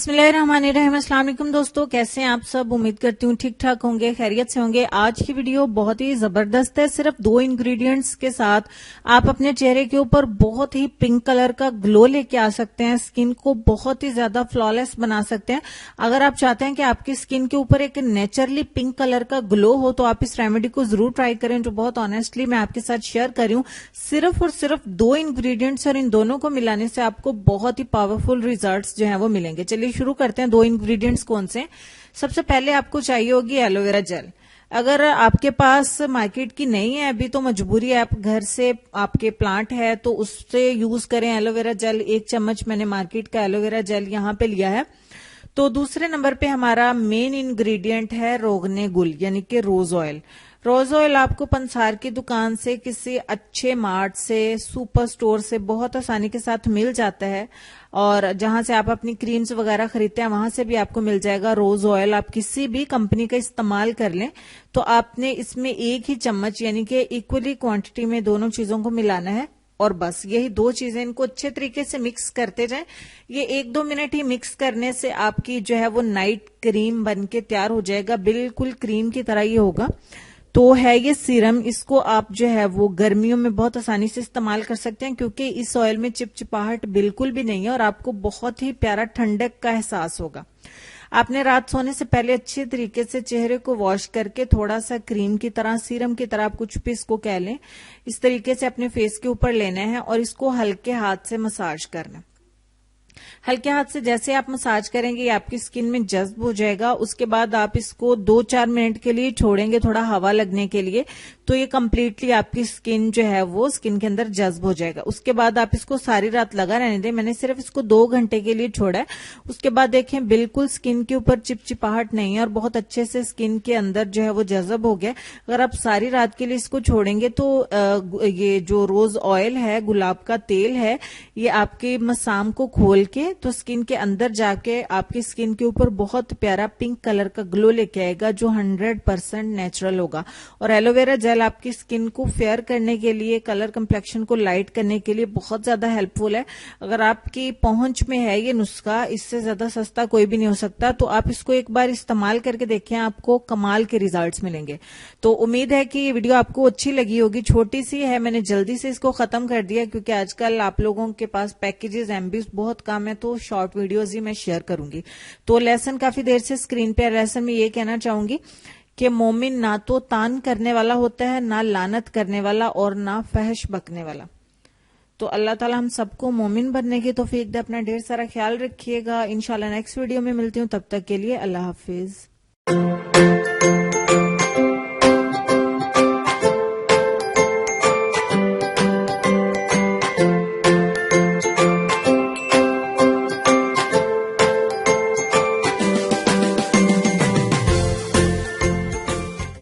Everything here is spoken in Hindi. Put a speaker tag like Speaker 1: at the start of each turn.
Speaker 1: बिस्मिल्लाहिर्रहमानिर्रहीम। अस्सलाम वालेकुम दोस्तों, कैसे हैं आप सब। उम्मीद करती हूँ ठीक ठाक होंगे, खैरियत से होंगे। आज की वीडियो बहुत ही जबरदस्त है। सिर्फ 2 इंग्रेडिएंट्स के साथ आप अपने चेहरे के ऊपर बहुत ही पिंक कलर का ग्लो लेके आ सकते हैं। स्किन को बहुत ही ज्यादा फ्लॉलेस बना सकते हैं। अगर आप चाहते हैं कि आपकी स्किन के ऊपर एक नेचुरली पिंक कलर का ग्लो हो तो आप इस रेमेडी को जरूर ट्राई करें, जो बहुत ऑनेस्टली मैं आपके साथ शेयर कर रही हूँ। सिर्फ और सिर्फ 2 इंग्रेडिएंट्स और इन दोनों को मिलाने से आपको बहुत ही पावरफुल रिजल्ट्स जो है वो मिलेंगे। चलिए शुरू करते हैं। 2 इंग्रेडिएंट्स कौन से। सबसे पहले आपको चाहिए होगी एलोवेरा जेल। अगर आपके पास मार्केट की नहीं है अभी तो मजबूरी है, आप घर से आपके प्लांट है तो उससे यूज करें एलोवेरा जेल। 1 चम्मच मैंने मार्केट का एलोवेरा जेल यहां पे लिया है। तो दूसरे नंबर पे हमारा मेन इंग्रेडिएंट है रोगने गुल यानी कि रोज ऑयल। रोज ऑयल आपको पंसार की दुकान से, किसी अच्छे मार्ट से, सुपर स्टोर से बहुत आसानी के साथ मिल जाता है। और जहां से आप अपनी क्रीम्स वगैरह खरीदते हैं वहां से भी आपको मिल जाएगा रोज ऑयल। आप किसी भी कंपनी का इस्तेमाल कर लें तो आपने इसमें 1 ही चम्मच यानी कि इक्वली क्वांटिटी में दोनों चीजों को मिलाना है। और बस यही 2 चीजें, इनको अच्छे तरीके से मिक्स करते जाएं। ये 1-2 मिनट ही मिक्स करने से आपकी जो है वो नाइट क्रीम बनके तैयार हो जाएगा। बिल्कुल क्रीम की तरह ही होगा। तो है ये सीरम, इसको आप जो है वो गर्मियों में बहुत आसानी से इस्तेमाल कर सकते हैं क्योंकि इस ऑयल में चिपचिपाहट बिल्कुल भी नहीं है और आपको बहुत ही प्यारा ठंडक का एहसास होगा। आपने रात सोने से पहले अच्छे तरीके से चेहरे को वॉश करके थोड़ा सा क्रीम की तरह, सीरम की तरह, आप कुछ भी इसको कह लें, इस तरीके से अपने फेस के ऊपर लेना है और इसको हल्के हाथ से मसाज करना। हल्के हाथ से जैसे आप मसाज करेंगे ये आपकी स्किन में जज्ब हो जाएगा। उसके बाद आप इसको 2-4 मिनट के लिए छोड़ेंगे, थोड़ा हवा लगने के लिए, तो ये कंप्लीटली आपकी स्किन जो है वो स्किन के अंदर जज्ब हो जाएगा। उसके बाद आप इसको सारी रात लगा रहने दें। मैंने सिर्फ इसको 2 घंटे के लिए छोड़ा है। उसके बाद देखें बिल्कुल स्किन के ऊपर चिपचिपाहट नहीं है और बहुत अच्छे से स्किन के अंदर जो है वो जज्ब हो गया। अगर आप सारी रात के लिए इसको छोड़ेंगे तो ये जो रोज ऑयल है, गुलाब का तेल है, ये आपके मसाम को खोल के तो स्किन के अंदर जाके आपकी स्किन के ऊपर बहुत प्यारा पिंक कलर का ग्लो लेके आएगा जो 100% नेचुरल होगा। और एलोवेरा जेल आपकी स्किन को फेयर करने के लिए, कलर कंप्लेक्शन को लाइट करने के लिए बहुत ज्यादा हेल्पफुल है। अगर आपकी पहुंच में है ये नुस्खा, इससे ज्यादा सस्ता कोई भी नहीं हो सकता। तो आप इसको एक बार इस्तेमाल करके देखें, आपको कमाल के रिजल्ट्स मिलेंगे। तो उम्मीद है कि ये वीडियो आपको अच्छी लगी होगी। छोटी सी है, मैंने जल्दी से इसको खत्म कर दिया क्योंकि आजकल आप लोगों के पास पैकेजेस, एमबीज बहुत कम है, तो शॉर्ट वीडियोज ही मैं शेयर करूंगी। तो लेसन काफी देर से स्क्रीन पे लेसन में ये कहना चाहूंगी कि मोमिन ना तो तान करने वाला होता है, ना लानत करने वाला और ना फहश बकने वाला। तो अल्लाह ताला हम सबको मोमिन बनने की तौफीक दे। अपना ढेर सारा ख्याल रखिएगा। इंशाल्लाह नेक्स्ट वीडियो में मिलती हूँ, तब तक के लिए अल्लाह हाफिज।